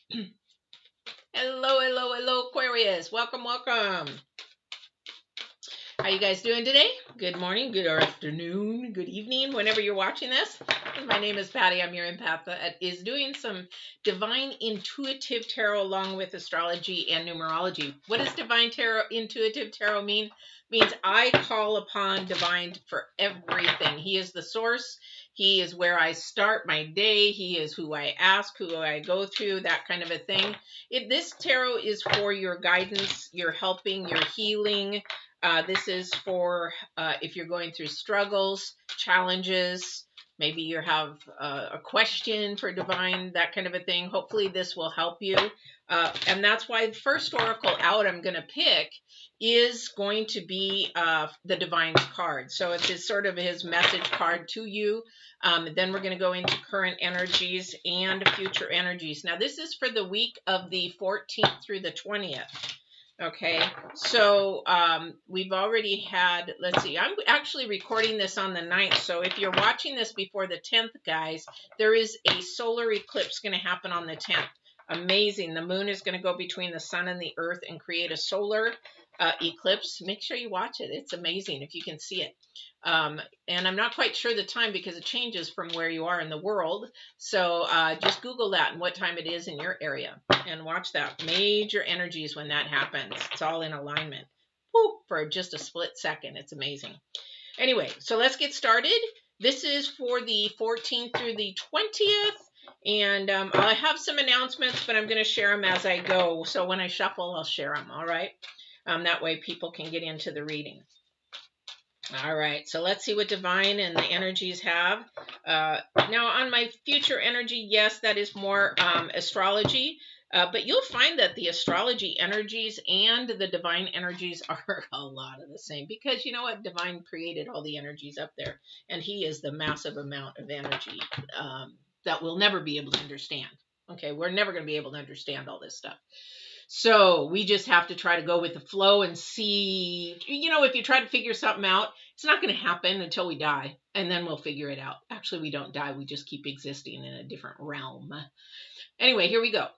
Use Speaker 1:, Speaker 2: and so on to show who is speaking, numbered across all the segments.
Speaker 1: Hello, hello, hello, Aquarius. Welcome, welcome. How you guys doing today? Good morning, good afternoon, good evening, whenever you're watching this. My name is Patty. I'm your empath that is doing some divine intuitive tarot along with astrology and numerology. What does divine tarot, intuitive tarot mean? Means I call upon divine for everything. He is the source. He is where I start my day. He is who I ask, who I go to, that kind of a thing. This tarot is for your guidance, your helping, your healing. This is for if you're going through struggles, challenges, maybe you have a question for divine, that kind of a thing. Hopefully this will help you. And that's why the first oracle out I'm going to pick is going to be the divine's card. So it is sort of his message card to you. Then we're going to go into current energies and future energies. Now this is for the week of the 14th through the 20th. Okay, so we've already had, let's see, I'm actually recording this on the 9th. So if you're watching this before the 10th, guys, there is a solar eclipse going to happen on the 10th. Amazing. The moon is going to go between the sun and the earth and create a solar eclipse. Make sure you watch it. It's amazing if you can see it. And I'm not quite sure the time because it changes from where you are in the world. So just Google that and what time it is in your area and watch that. Major energies when that happens. It's all in alignment. Whew, for just a split second. It's amazing. Anyway, so let's get started. This is for the 14th through the 20th. And I have some announcements, but I'm going to share them as I go. So when I shuffle, I'll share them. All right. That way people can get into the reading. All right, so let's see what divine and the energies have. Now on my future energy, yes, that is more astrology, but you'll find that the astrology energies and the divine energies are a lot of the same because you know what? Divine created all the energies up there, and he is the massive amount of energy that we'll never be able to understand. Okay, we're never going to be able to understand all this stuff. So we just have to try to go with the flow and see, you know, if you try to figure something out, it's not going to happen until we die. And then we'll figure it out. Actually, we don't die. We just keep existing in a different realm. Anyway, here we go.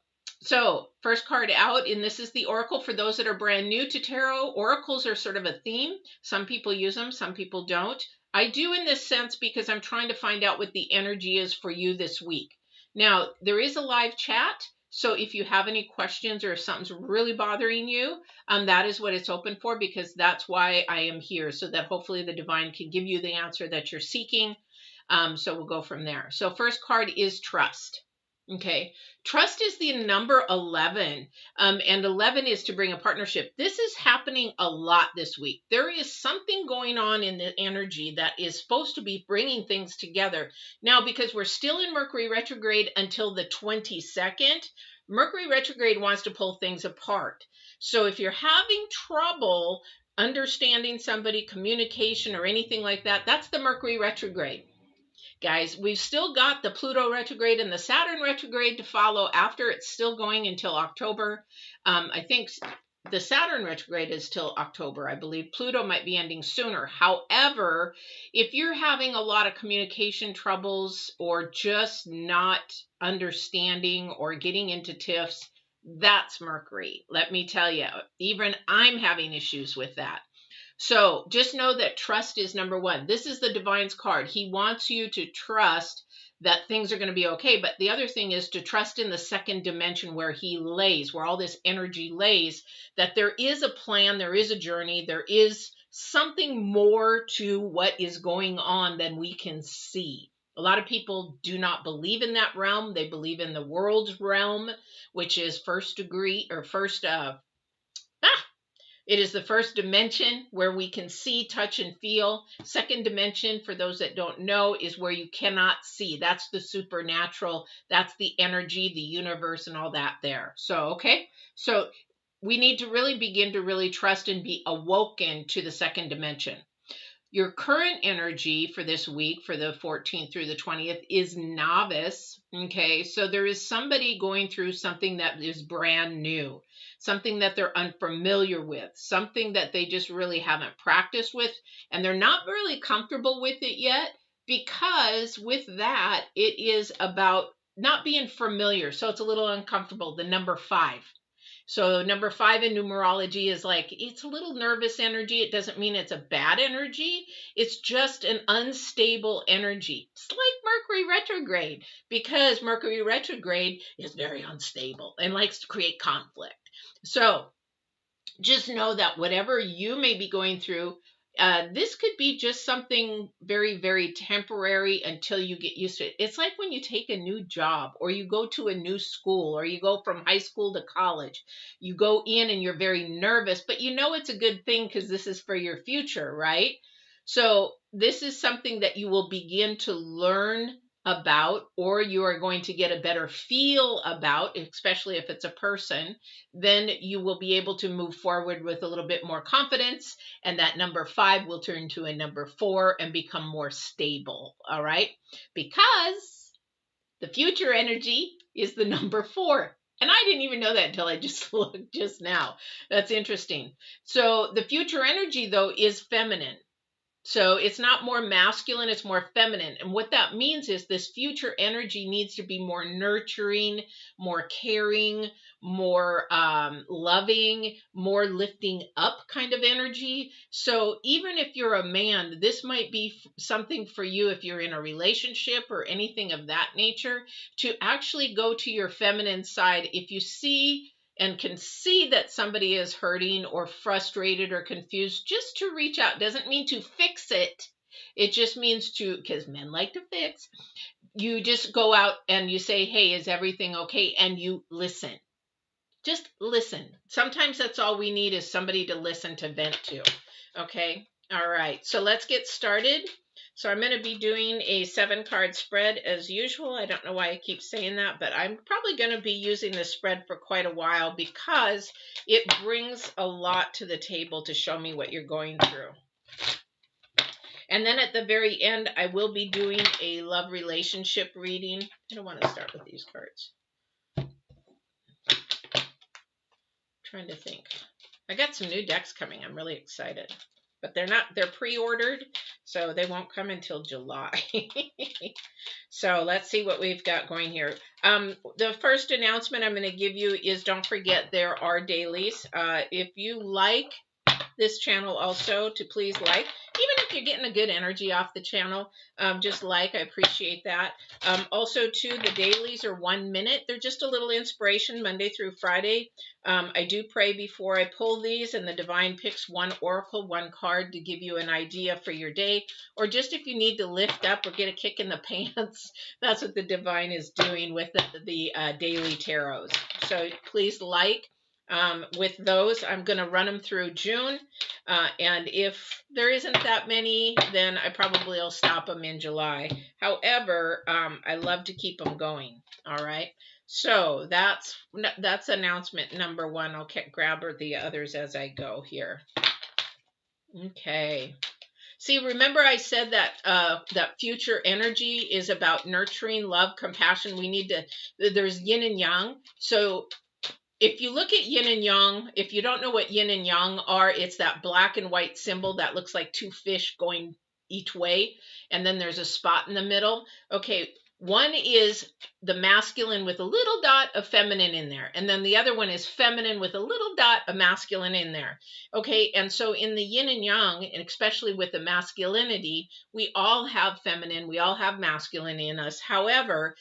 Speaker 1: So first card out, and this is the oracle for those that are brand new to tarot. Oracles are sort of a theme. Some people use them, some people don't. I do in this sense because I'm trying to find out what the energy is for you this week. Now, there is a live chat. So if you have any questions or if something's really bothering you, that is what it's open for because that's why I am here so that hopefully the divine can give you the answer that you're seeking. So we'll go from there. So first card is trust. Okay, trust is the number 11, and 11 is to bring a partnership. This is happening a lot this week. There is something going on in the energy that is supposed to be bringing things together. Now, because we're still in Mercury retrograde until the 22nd, Mercury retrograde wants to pull things apart. So if you're having trouble understanding somebody, communication, or anything like that, that's the Mercury retrograde. Guys, we've still got the Pluto retrograde and the Saturn retrograde to follow after. It's still going until October. I think the Saturn retrograde is till October, I believe. Pluto might be ending sooner. However, if you're having a lot of communication troubles or just not understanding or getting into tiffs, that's Mercury. Let me tell you, even I'm having issues with that. So just know that trust is number one. This is the divine's card. He wants you to trust that things are going to be okay. But the other thing is to trust in the second dimension where he lays, where all this energy lays, that there is a plan, there is a journey, there is something more to what is going on than we can see. A lot of people do not believe in that realm. They believe in the world's realm, which is first degree or first it is the first dimension where we can see, touch, and feel. Second dimension, for those that don't know, is where you cannot see. That's the supernatural. That's the energy, the universe, and all that there. So, okay. So we need to really begin to really trust and be awoken to the second dimension. Your current energy for this week, for the 14th through the 20th, is novice. Okay, so there is somebody going through something that is brand new, something that they're unfamiliar with, something that they just really haven't practiced with, and they're not really comfortable with it yet, because with that, it is about not being familiar. So it's a little uncomfortable. The number 5. So number 5 in numerology is like, it's a little nervous energy. It doesn't mean it's a bad energy. It's just an unstable energy. It's like Mercury retrograde, because Mercury retrograde is very unstable and likes to create conflict. So just know that whatever you may be going through, this could be just something very, very temporary until you get used to it. It's like when you take a new job, or you go to a new school, or you go from high school to college. You go in and you're very nervous, but you know it's a good thing because this is for your future, right? So this is something that you will begin to learn about, or you are going to get a better feel about, especially if it's a person. Then you will be able to move forward with a little bit more confidence, and that number 5 will turn to a number 4 and become more stable. All right, because the future energy is the number 4. And I didn't even know that until I just looked just now. That's interesting. So the future energy, though, is feminine. So it's not more masculine, it's more feminine. And what that means is this future energy needs to be more nurturing, more caring, more loving, more lifting up kind of energy. So even if you're a man, this might be something for you if you're in a relationship or anything of that nature, to actually go to your feminine side. If you see and can see that somebody is hurting or frustrated or confused, just to reach out. Doesn't mean to fix it. It just means to, because men like to fix, you just go out and you say, hey, is everything okay? And you listen. Just listen. Sometimes that's all we need, is somebody to listen, to vent to. Okay? All right. So let's get started. So I'm going to be doing a 7-card spread as usual. I don't know why I keep saying that, but I'm probably going to be using this spread for quite a while, because it brings a lot to the table to show me what you're going through. And then at the very end, I will be doing a love relationship reading. I don't want to start with these cards. I'm trying to think. I got some new decks coming. I'm really excited. But they're pre-ordered, so they won't come until July. So let's see what we've got going here. The first announcement I'm going to give you is, don't forget there are dailies. If you like this channel also, to please like. Even if you're getting a good energy off the channel, just like, I appreciate that. Also, too, the dailies are 1 minute. They're just a little inspiration Monday through Friday. I do pray before I pull these, and the divine picks one oracle, one card to give you an idea for your day, or just if you need to lift up or get a kick in the pants. That's what the divine is doing with the daily tarots. So please like. With those, I'm going to run them through June. And if there isn't that many, then I probably will stop them in July. However, I love to keep them going. All right. So that's announcement number 1. I'll grab the others as I go here. Okay. See, remember I said that that future energy is about nurturing, love, compassion. We need to, there's yin and yang. So if you look at yin and yang, if you don't know what yin and yang are, it's that black and white symbol that looks like 2 fish going each way, and then there's a spot in the middle. Okay, one is the masculine with a little dot of feminine in there, and then the other one is feminine with a little dot of masculine in there. Okay, and so in the yin and yang, and especially with the masculinity, we all have feminine, we all have masculine in us. However,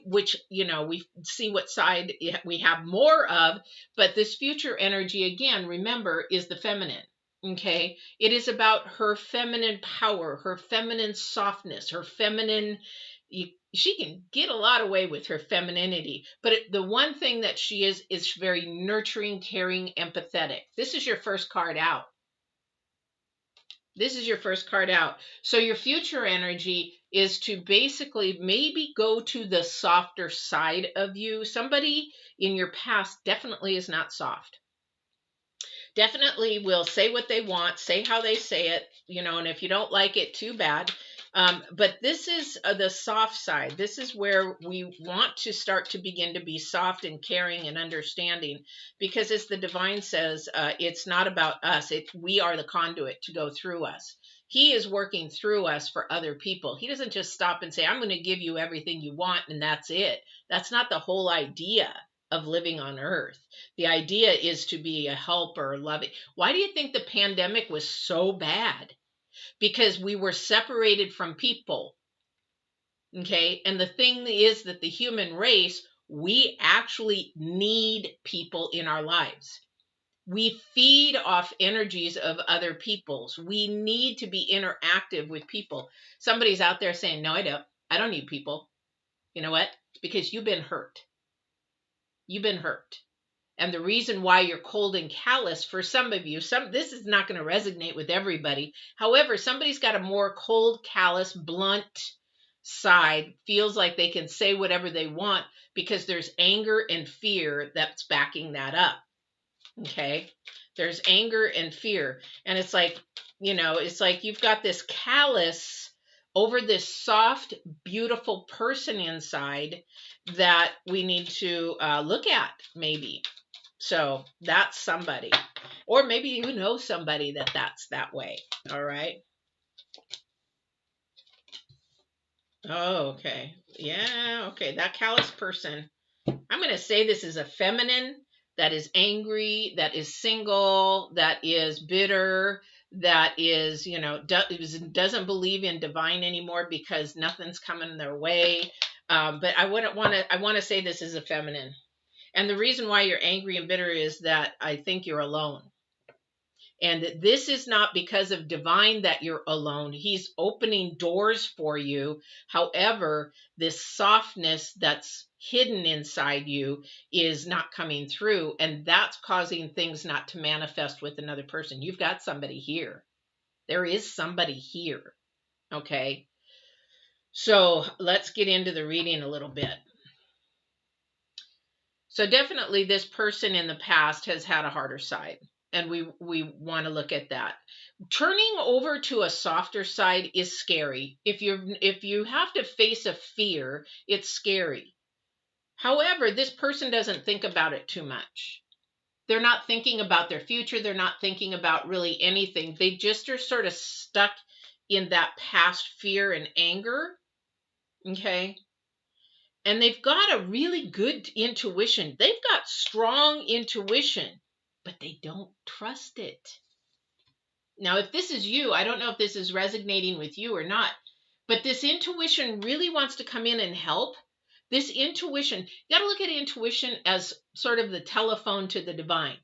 Speaker 1: which, you know, we see what side we have more of, but this future energy, again, remember, is the feminine. Okay, it is about her feminine power, her feminine softness, her feminine. She can get a lot away with her femininity, but the one thing that she is very nurturing, caring, empathetic. This is your first card out. This is your first card out. So your future energy is to basically maybe go to the softer side of you. Somebody in your past definitely is not soft. Definitely will say what they want, say how they say it, you know, and if you don't like it, too bad. But this is the soft side. This is where we want to start to begin to be soft and caring and understanding, because as the divine says, it's not about us. We are the conduit to go through us. He is working through us for other people. He doesn't just stop and say, I'm going to give you everything you want and that's it. That's not the whole idea of living on earth. The idea is to be a helper, loving. Why do you think the pandemic was so bad? Because we were separated from people. Okay. And the thing is that the human race, we actually need people in our lives. We feed off energies of other people's. We need to be interactive with people. Somebody's out there saying, no, I don't. I don't need people. You know what? It's because you've been hurt. You've been hurt. And the reason why you're cold and callous for some of you, this is not going to resonate with everybody. However, somebody's got a more cold, callous, blunt side, feels like they can say whatever they want because there's anger and fear that's backing that up. Okay, there's anger and fear. And it's like, it's like you've got this callous over this soft, beautiful person inside that we need to look at, maybe. So that's somebody. Or maybe you know somebody that's that way. All right. Oh, okay. Yeah, okay. That callous person. I'm going to say this is a feminine that is angry, that is single, that is bitter, that is, doesn't believe in divine anymore because nothing's coming their way. But I want to say this is a feminine. And the reason why you're angry and bitter is that I think you're alone. And this is not because of divine that you're alone. He's opening doors for you. However, this softness that's hidden inside you is not coming through. And that's causing things not to manifest with another person. You've got somebody here. There is somebody here. Okay. So let's get into the reading a little bit. So definitely this person in the past has had a harder side. And we want to look at that. Turning over to a softer side is scary. If you have to face a fear, it's scary. However, this person doesn't think about it too much. They're not thinking about their future. They're not thinking about really anything. They just are sort of stuck in that past fear and anger. Okay. And they've got a really good intuition. They've got strong intuition, but they don't trust it. Now, if this is you, I don't know if this is resonating with you or not, but this intuition really wants to come in and help. This intuition, you got to look at intuition as sort of the telephone to the divine.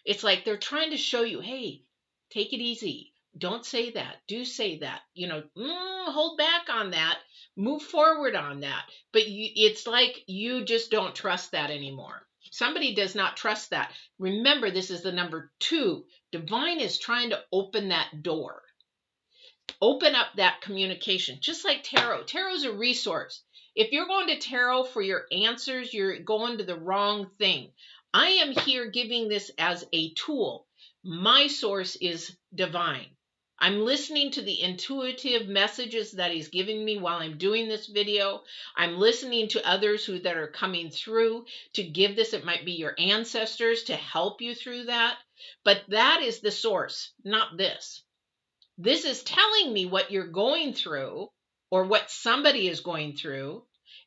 Speaker 1: It's like they're trying to show you, hey, take it easy. Don't say that. Do say that. Hold back on that. Move forward on that. But it's like you just don't trust that anymore. Somebody does not trust that. Remember, this is the number 2. Divine is trying to open that door. Open up that communication. Just like tarot. Tarot is a resource. If you're going to tarot for your answers, you're going to the wrong thing. I am here giving this as a tool. My source is divine. I'm listening to the intuitive messages that he's giving me while I'm doing this video. I'm listening to others that are coming through to give this. It might be your ancestors to help you through that. But that is the source, not this. This is telling me what you're going through or what somebody is going through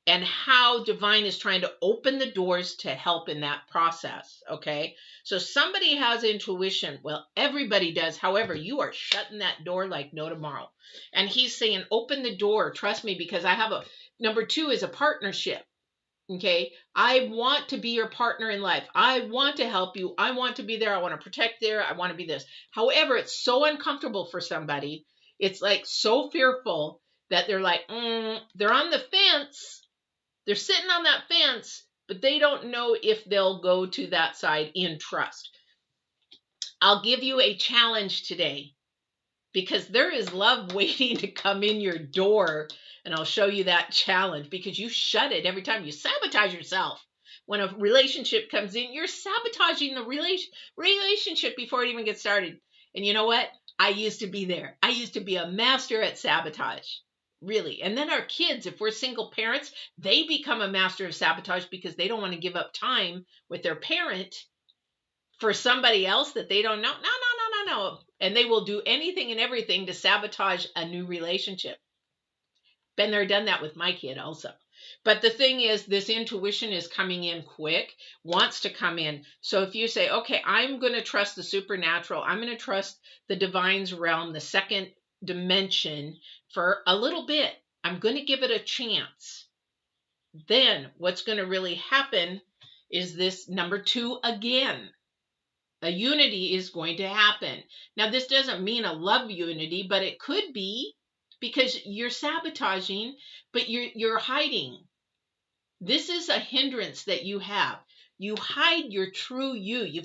Speaker 1: and how divine is trying to open the doors to help in that process. Okay. So somebody has intuition. Well, everybody does. However, you are shutting that door like no tomorrow. And he's saying, open the door. Trust me, because I have number 2 is a partnership. Okay. I want to be your partner in life. I want to help you. I want to be there. I want to protect there. I want to be this. However, it's so uncomfortable for somebody. It's like so fearful that they're like, they're on the fence. They're sitting on that fence, but they don't know if they'll go to that side in trust. I'll give you a challenge today because there is love waiting to come in your door. And I'll show you that challenge because you shut it every time. You sabotage yourself. When a relationship comes in, you're sabotaging the relationship before it even gets started. And you know what? I used to be there. I used to be a master at sabotage. Really. And then our kids, if we're single parents, they become a master of sabotage because they don't want to give up time with their parent for somebody else that they don't know. No. And they will do anything and everything to sabotage a new relationship. Been there, done that with my kid also. But the thing is, this intuition is coming in quick, wants to come in. So if you say, okay, I'm going to trust the supernatural, I'm going to trust the divine's realm, the second dimension for a little bit, I'm going to give it a chance. Then what's going to really happen is this number 2 again. A unity is going to happen. Now, this doesn't mean a love unity, but it could be, because you're sabotaging, but you're hiding. This is a hindrance that you have. You hide your true you.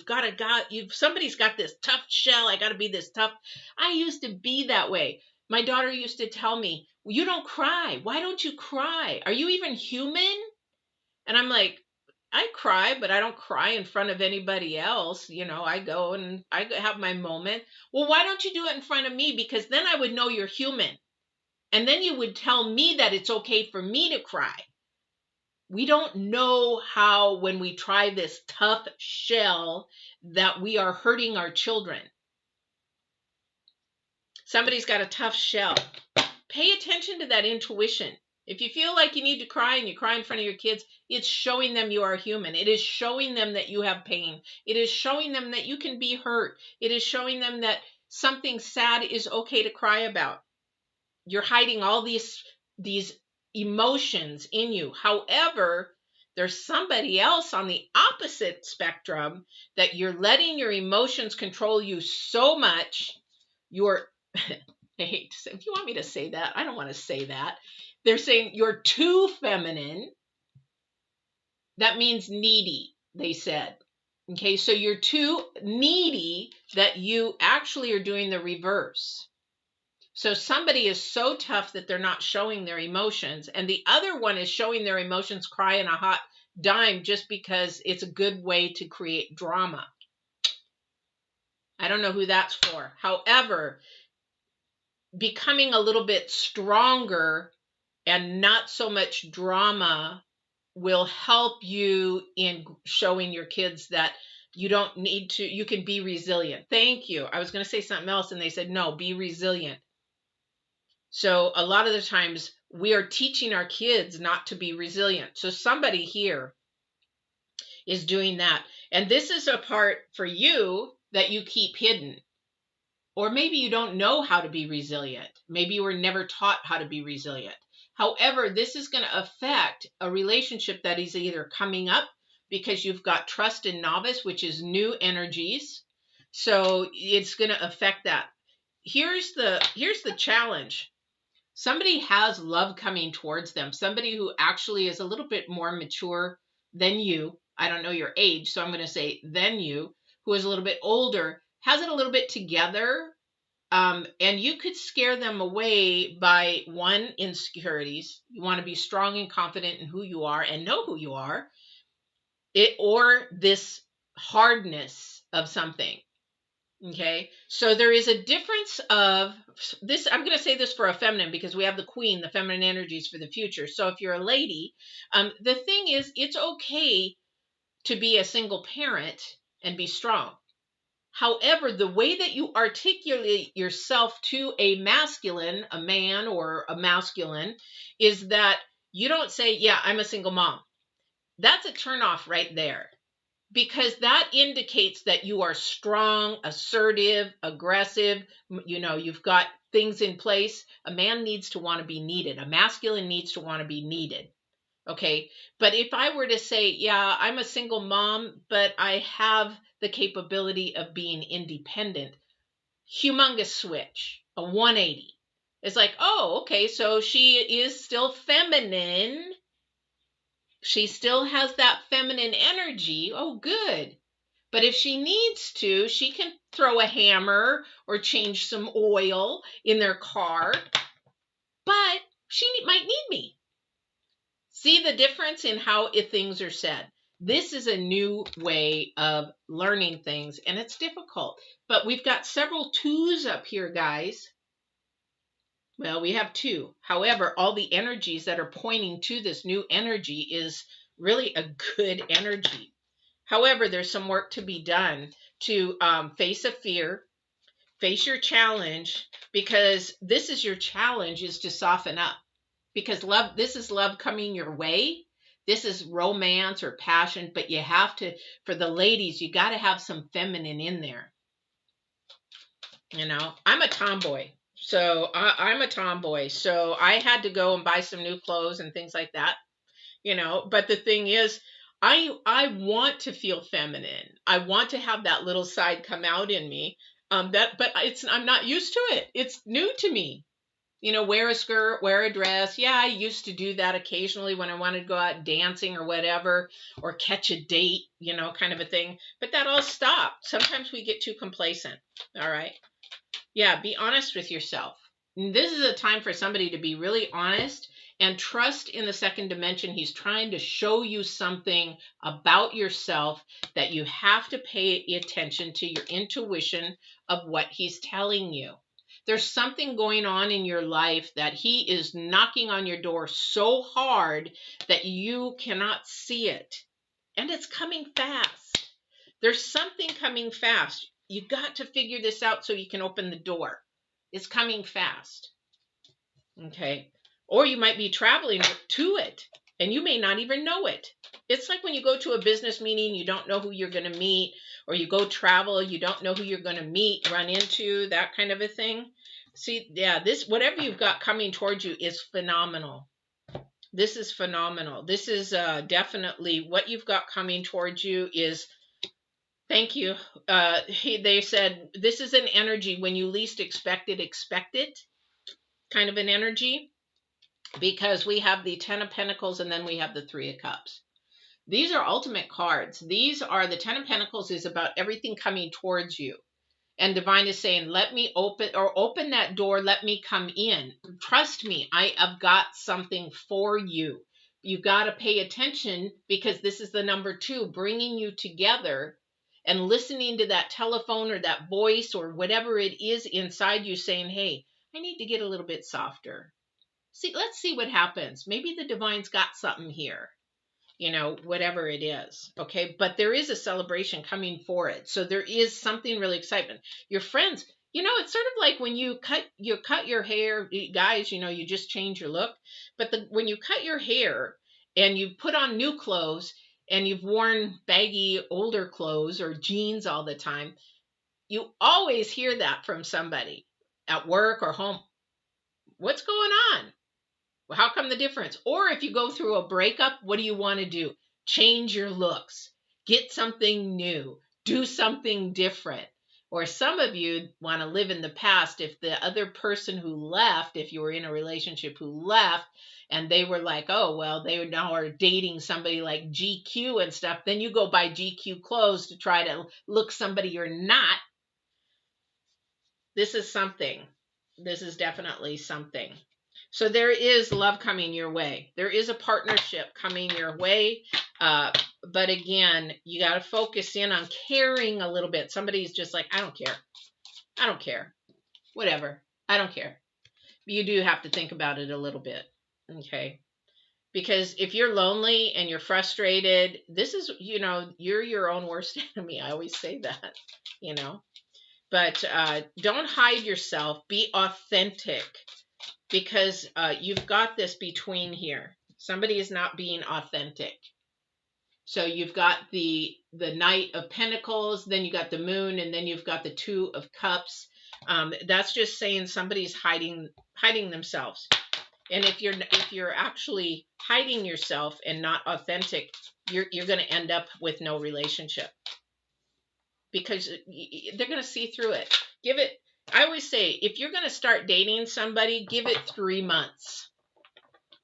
Speaker 1: Somebody's got this tough shell. I got to be this tough. I used to be that way. My daughter used to tell me, you don't cry. Why don't you cry? Are you even human? And I'm like, I cry, but I don't cry in front of anybody else. You know, I go and I have my moment. Well, why don't you do it in front of me? Because then I would know you're human. And then you would tell me that it's okay for me to cry. We don't know how, when we try this tough shell, that we are hurting our children. Somebody's got a tough shell. Pay attention to that intuition. If you feel like you need to cry and you cry in front of your kids, it's showing them you are human. It is showing them that you have pain. It is showing them that you can be hurt. It is showing them that something sad is okay to cry about. You're hiding all these emotions in you. However, there's somebody else on the opposite spectrum that you're letting your emotions control you so much. I hate to say, if you want me to say that, I don't want to say that. They're saying you're too feminine. That means needy, they said. Okay, so you're too needy that you actually are doing the reverse. So somebody is so tough that they're not showing their emotions, and the other one is showing their emotions, crying a hot dime just because it's a good way to create drama. I don't know who that's for. However, becoming a little bit stronger and not so much drama will help you in showing your kids that you don't need to, you can be resilient. Thank you. I was going to say something else and they said, no, be resilient. So a lot of the times we are teaching our kids not to be resilient. So somebody here is doing that. And this is a part for you that you keep hidden. Or maybe you don't know how to be resilient. Maybe you were never taught how to be resilient. However, this is going to affect a relationship that is either coming up because you've got trust in novice, which is new energies. So it's going to affect that. Here's the challenge. Somebody has love coming towards them. Somebody who actually is a little bit more mature than you. I don't know your age, so I'm going to say than you, who is a little bit older, has it a little bit together. And you could scare them away by one, insecurities. You want to be strong and confident in who you are and know who you are. Or this hardness of something. Okay, so there is a difference of this. I'm going to say this for a feminine because we have the queen, the feminine energies for the future. So if you're a lady, the thing is, it's okay to be a single parent and be strong. However, the way that you articulate yourself to a masculine, a man or a masculine, is that you don't say, yeah, I'm a single mom. That's a turnoff right there. Because that indicates that you are strong, assertive, aggressive. You know, you've got things in place. A man needs to want to be needed. A masculine needs to want to be needed. Okay. But if I were to say, yeah, I'm a single mom, but I have the capability of being independent, humongous switch, a 180. It's like, oh, okay. So she is still feminine. She still has that feminine energy. Oh, good. But if she needs to, she can throw a hammer or change some oil in their car. But she might need me. See the difference in how things are said. This is a new way of learning things, and it's difficult. But we've got several twos up here, guys. Well, we have 2. However, all the energies that are pointing to this new energy is really a good energy. However, there's some work to be done to face a fear, Face your challenge, because this is your challenge, is to soften up. Because love, this is love coming your way. This is romance or passion, but you have to, for the ladies, you got to have some feminine in there. You know, I'm a tomboy. So I'm a tomboy. So I had to go and buy some new clothes and things like that. You know, but the thing is, I want to feel feminine. I want to have that little side come out in me. But I'm not used to it. It's new to me. You know, wear a skirt, wear a dress. Yeah, I used to do that occasionally when I wanted to go out dancing or whatever, or catch a date, you know, kind of a thing. But that all stopped. Sometimes we get too complacent. All right. Yeah, be honest with yourself. This is a time for somebody to be really honest and trust in the second dimension. He's trying to show you something about yourself that you have to pay attention to your intuition of what he's telling you. There's something going on in your life that he is knocking on your door so hard that you cannot see it. And it's coming fast. There's something coming fast. You got to figure this out so you can open the door. It's coming fast. Okay. Or you might be traveling to it and you may not even know it. It's like when you go to a business meeting, you don't know who you're going to meet, or you go travel, you don't know who you're going to meet, run into, that kind of a thing. See, yeah, this, whatever you've got coming towards you is phenomenal. This is phenomenal. This is definitely what you've got coming towards you is, thank you. They said, this is an energy when you least expect it, kind of an energy. Because we have the 10 of Pentacles and then we have the 3 of Cups. These are ultimate cards. These are, the 10 of Pentacles is about everything coming towards you. And Divine is saying, let me open that door. Let me come in. Trust me, I have got something for you. You got to pay attention, because this is the number 2, bringing you together and listening to that telephone or that voice or whatever it is inside you saying, hey, I need to get a little bit softer. See, let's see what happens. Maybe the Divine's got something here, you know, whatever it is. Okay. But there is a celebration coming for it. So there is something really exciting. Your friends, you know, it's sort of like when you cut your hair, guys, you know, you just change your look. But when you cut your hair and you put on new clothes and you've worn baggy older clothes or jeans all the time, you always hear that from somebody at work or home. What's going on? How come the difference? Or if you go through a breakup, what do you want to do? Change your looks. Get something new. Do something different. Or some of you want to live in the past. If the other person who left, if you were in a relationship who left, and they were like, oh, well, they now are dating somebody like GQ and stuff, then you go buy GQ clothes to try to look somebody you're not. This is something. This is definitely something. So there is love coming your way. There is a partnership coming your way. But again, you got to focus in on caring a little bit. Somebody's just like, I don't care. I don't care. Whatever. I don't care. You do have to think about it a little bit. Okay. Because if you're lonely and you're frustrated, this is, you know, you're your own worst enemy. I always say that, you know. But don't hide yourself. Be authentic. Because you've got this between here. Somebody is not being authentic. So you've got the Knight of Pentacles, then you got the Moon, and then you've got the 2 of Cups. That's just saying somebody's hiding themselves. And if you're actually hiding yourself and not authentic, you're going to end up with no relationship. Because they're going to see through it. Give it. I always say, if you're going to start dating somebody, give it 3 months.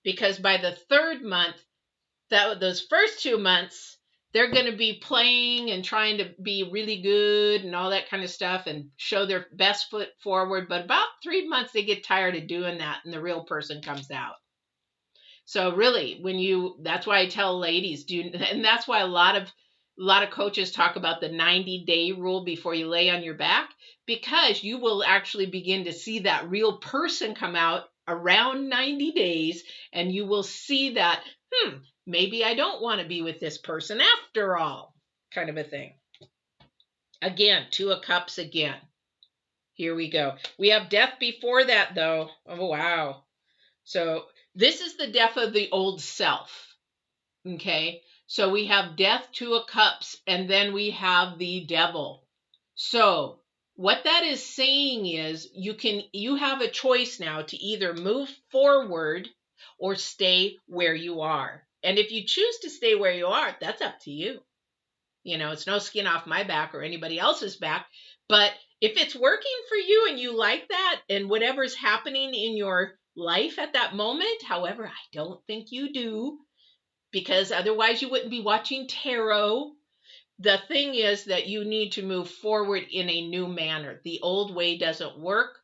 Speaker 1: Because by the 3rd month, those first 2 months, they're going to be playing and trying to be really good and all that kind of stuff and show their best foot forward. But about 3 months, they get tired of doing that and the real person comes out. So really, that's why I tell ladies, and that's why a lot of coaches talk about the 90-day rule before you lay on your back, because you will actually begin to see that real person come out around 90 days, and you will see that, maybe I don't want to be with this person after all, kind of a thing. Again, 2 of Cups again. Here we go. We have death before that, though. Oh, wow. So this is the death of the old self. Okay. So we have death, 2 of cups, and then we have the devil. So what that is saying is you have a choice now to either move forward or stay where you are. And if you choose to stay where you are, that's up to you. You know, it's no skin off my back or anybody else's back. But if it's working for you and you like that and whatever's happening in your life at that moment, however, I don't think you do, because otherwise you wouldn't be watching tarot. The thing is that you need to move forward in a new manner. The old way doesn't work.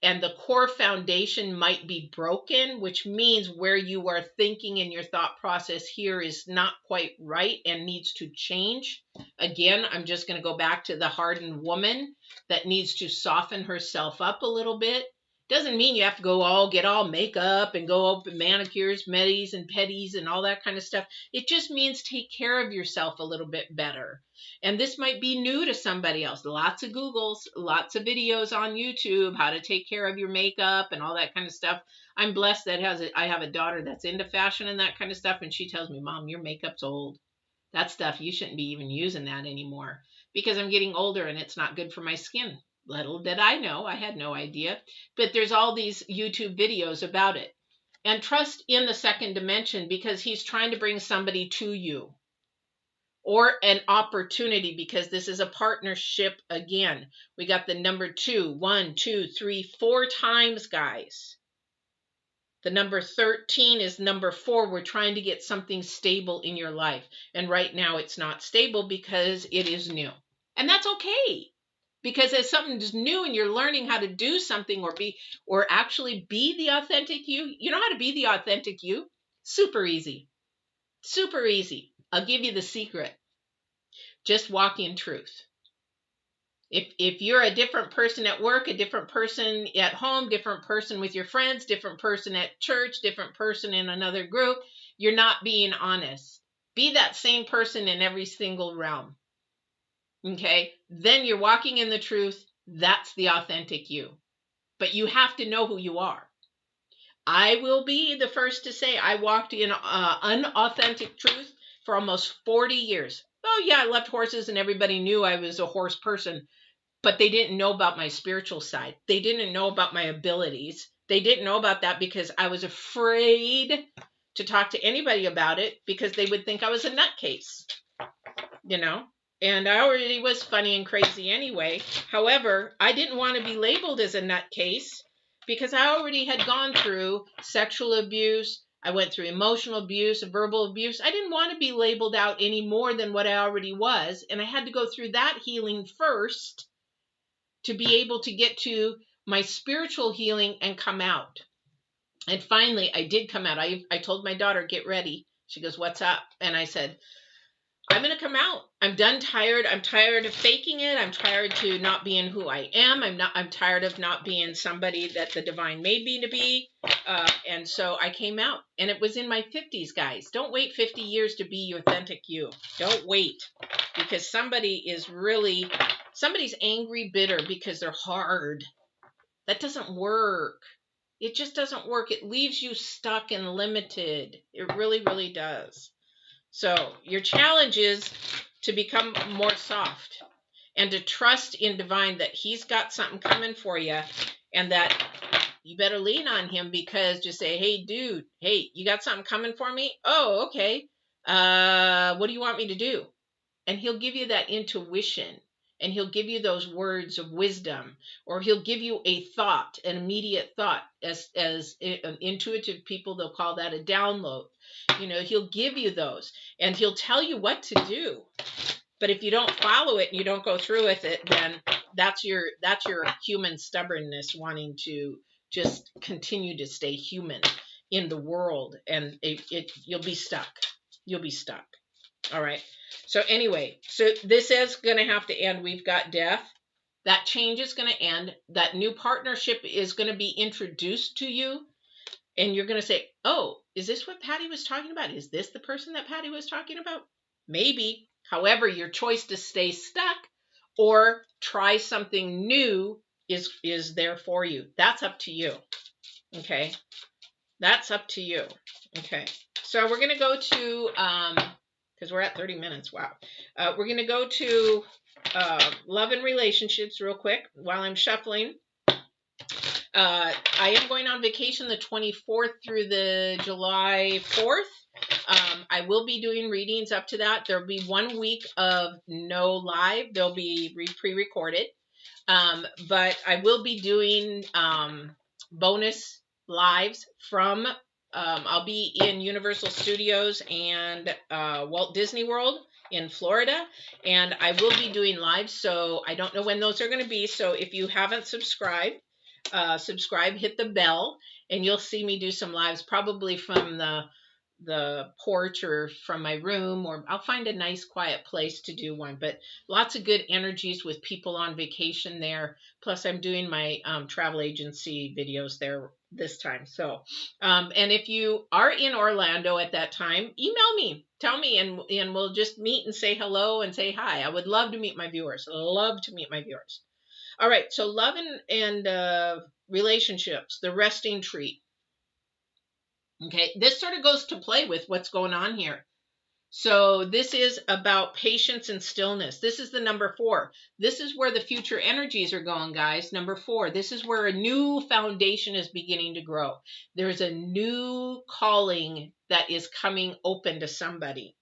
Speaker 1: And the core foundation might be broken, which means where you are thinking in your thought process here is not quite right and needs to change. Again, I'm just going to go back to the hardened woman that needs to soften herself up a little bit. Doesn't mean you have to go get all makeup and go open manicures, medis, and pedis and all that kind of stuff. It just means take care of yourself a little bit better. And this might be new to somebody else. Lots of Googles, lots of videos on YouTube, how to take care of your makeup and all that kind of stuff. I'm blessed that I have a daughter that's into fashion and that kind of stuff. And she tells me, Mom, your makeup's old. That stuff, you shouldn't be even using that anymore, because I'm getting older and it's not good for my skin. Little did I know, I had no idea. But there's all these YouTube videos about it. And trust in the second dimension, because he's trying to bring somebody to you. Or an opportunity, because this is a partnership again. We got the number 2, 1, 2, 3, 4 times, guys. The number 13 is number 4. We're trying to get something stable in your life. And right now it's not stable because it is new. And that's okay. Because as something's new and you're learning how to do something or actually be the authentic you, you know how to be the authentic you? Super easy. Super easy. I'll give you the secret. Just walk in truth. If you're a different person at work, a different person at home, different person with your friends, different person at church, different person in another group, you're not being honest. Be that same person in every single realm. Okay? Then you're walking in the truth. That's the authentic you. But you have to know who you are. I will be the first to say I walked in unauthentic truth for almost 40 years. Oh, yeah, I loved horses and everybody knew I was a horse person, but they didn't know about my spiritual side. They didn't know about my abilities. They didn't know about that because I was afraid to talk to anybody about it because they would think I was a nutcase, you know? And I already was funny and crazy anyway. However, I didn't want to be labeled as a nutcase because I already had gone through sexual abuse. I went through emotional abuse, verbal abuse. I didn't want to be labeled out any more than what I already was. And I had to go through that healing first to be able to get to my spiritual healing and come out. And finally, I did come out. I told my daughter, get ready. She goes, what's up? And I said, I'm going to come out. I'm done tired. I'm tired of faking it. I'm tired to not being who I am. I'm tired of not being somebody that the divine made me to be. And so I came out, and it was in my 50s, guys. Don't wait 50 years to be your authentic you. Don't wait, because somebody's angry, bitter because they're hard. That doesn't work. It just doesn't work. It leaves you stuck and limited. It really, really does. So your challenge is to become more soft and to trust in divine that he's got something coming for you, and that you better lean on him, because just say, hey, dude, hey, you got something coming for me? Oh, okay. What do you want me to do? And he'll give you that intuition, and he'll give you those words of wisdom, or he'll give you a thought, an immediate thought. As intuitive people, they'll call that a download. You know, he'll give you those, and he'll tell you what to do. But if you don't follow it and you don't go through with it, then that's your human stubbornness, wanting to just continue to stay human in the world, and you'll be stuck. You'll be stuck. All right. So anyway, so this is going to have to end. We've got death. That change is going to end. That new partnership is going to be introduced to you. And you're going to say, oh, is this what Patty was talking about? Is this the person that Patty was talking about? Maybe. However, your choice to stay stuck or try something new is there for you. That's up to you. Okay. That's up to you. Okay. So we're going to go to, because we're at 30 minutes. Wow. We're going to go to love and relationships real quick while I'm shuffling. I am going on vacation the 24th through the July 4th. I will be doing readings up to that. There'll be 1 week of no live. They'll be pre-recorded. But I will be doing bonus lives from, I'll be in Universal Studios and Walt Disney World in Florida, and I will be doing lives, so I don't know when those are going to be. So if you haven't subscribed, subscribe, hit the bell, and you'll see me do some lives, probably from the porch or from my room, or I'll find a nice quiet place to do one. But lots of good energies with people on vacation there. Plus I'm doing my travel agency videos there this time. So and if you are in Orlando at that time, email me, tell me, and we'll just meet and say hello and say hi. I would love to meet my viewers. Love to meet my viewers. All right, so love and relationships, the resting tree. Okay, this sort of goes to play with what's going on here. So this is about patience and stillness. This is the number 4. This is where the future energies are going, guys. Number 4. This is where a new foundation is beginning to grow. There's a new calling that is coming open to somebody.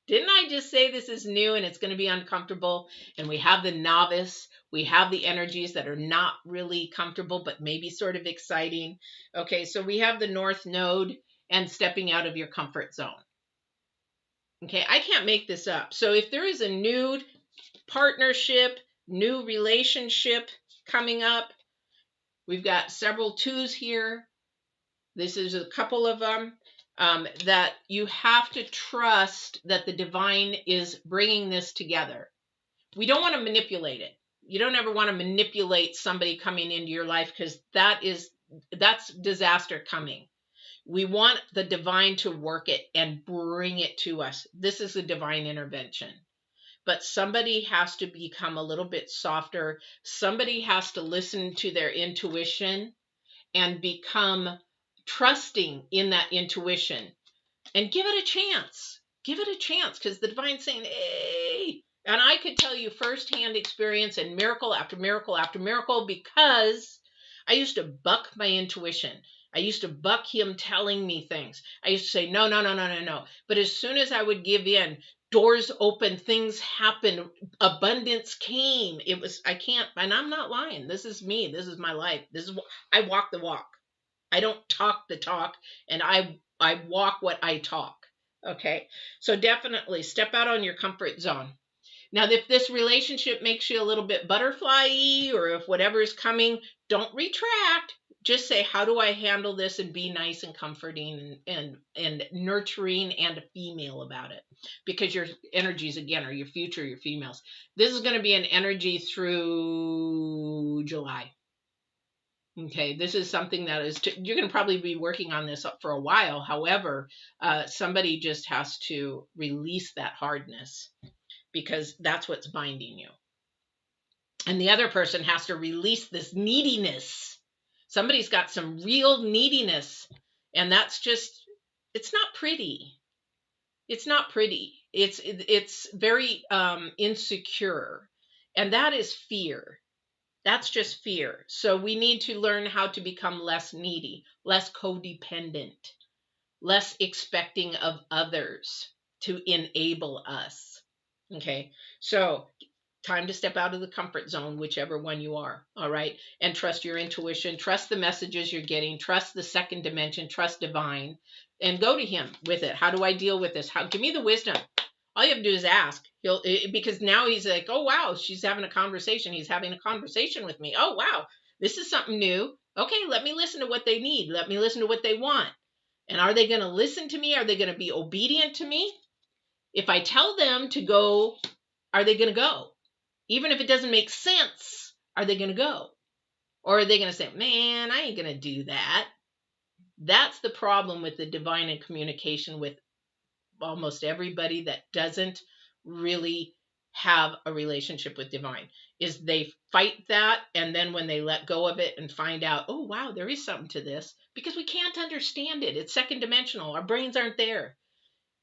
Speaker 1: Didn't I just say this is new and it's going to be uncomfortable? And we have the novice. We have the energies that are not really comfortable, but maybe sort of exciting. Okay, so we have the North Node and stepping out of your comfort zone. Okay, I can't make this up. So if there is a new partnership, new relationship coming up, we've got several 2s here. This is a couple of them. That you have to trust that the divine is bringing this together. We don't want to manipulate it. You don't ever want to manipulate somebody coming into your life, because that's disaster coming. We want the divine to work it and bring it to us. This is a divine intervention. But somebody has to become a little bit softer. Somebody has to listen to their intuition and become trusting in that intuition, and give it a chance. Give it a chance, because the divine's saying, hey. And I could tell you firsthand experience and miracle after miracle after miracle, because I used to buck my intuition. I used to buck him telling me things. I used to say, no, no, no, no, no, no. But as soon as I would give in, doors opened, things happened, abundance came. It was, I can't, and I'm not lying. This is me. This is my life. This is, I walk the walk. I don't talk the talk, and I walk what I talk. Okay, so definitely step out on your comfort zone. Now, if this relationship makes you a little bit butterfly-y, or if whatever is coming, don't retract. Just say, how do I handle this, and be nice and comforting and nurturing and female about it, because your energies, again, are your future, your females. This is going to be an energy through July. Okay, this is something that is, you're going to probably be working on this for a while. However, somebody just has to release that hardness, because that's what's binding you. And the other person has to release this neediness. Somebody's got some real neediness, and that's just, it's not pretty. It's not pretty. It's very insecure, and that is fear. That's just fear. So we need to learn how to become less needy, less codependent, less expecting of others to enable us. Okay, so time to step out of the comfort zone, whichever one you are. All right, and trust your intuition, trust the messages you're getting, trust the second dimension, trust divine, and go to him with it. How do I deal with this? Give me the wisdom. All you have to do is ask. Because now he's like, oh, wow, she's having a conversation. He's having a conversation with me. Oh, wow, this is something new. Okay, let me listen to what they need. Let me listen to what they want. And are they going to listen to me? Are they going to be obedient to me? If I tell them to go, are they going to go? Even if it doesn't make sense, are they going to go? Or are they going to say, man, I ain't going to do that? That's the problem with the divine and communication with almost everybody that doesn't really have a relationship with divine, is they fight that, and then when they let go of it and find out, oh wow, there is something to this, because we can't understand it. It's second dimensional. Our brains aren't there.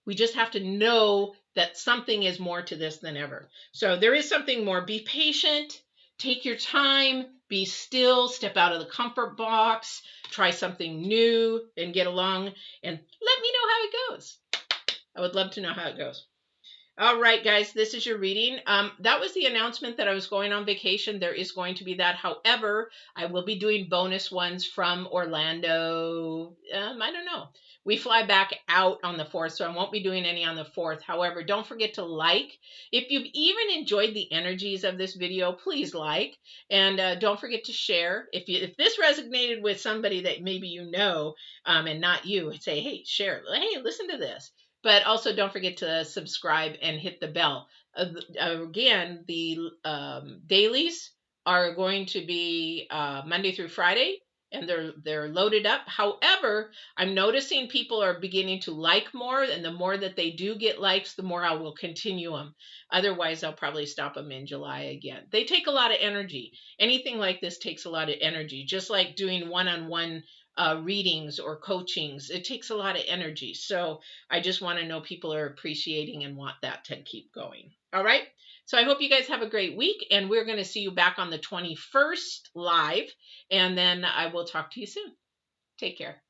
Speaker 1: We just have to know that something is more to this than ever. So there is something more. Be patient, take your time, be still, step out of the comfort box, try something new and get along, and let me know how it goes. I would love to know how it goes. All right, guys, this is your reading. That was the announcement that I was going on vacation. There is going to be that. However, I will be doing bonus ones from Orlando. I don't know. We fly back out on the 4th, so I won't be doing any on the 4th. However, don't forget to like. If you've even enjoyed the energies of this video, please like. And don't forget to share. If this resonated with somebody that maybe you know and not you, say, hey, share. Hey, listen to this. But also don't forget to subscribe and hit the bell. Again, the dailies are going to be Monday through Friday, and they're loaded up. However, I'm noticing people are beginning to like more, and the more that they do get likes, the more I will continue them. Otherwise, I'll probably stop them in July again. They take a lot of energy. Anything like this takes a lot of energy, just like doing one-on-one readings or coachings. It takes a lot of energy. So I just want to know people are appreciating and want that to keep going. All right. So I hope you guys have a great week, and we're going to see you back on the 21st live, and then I will talk to you soon. Take care.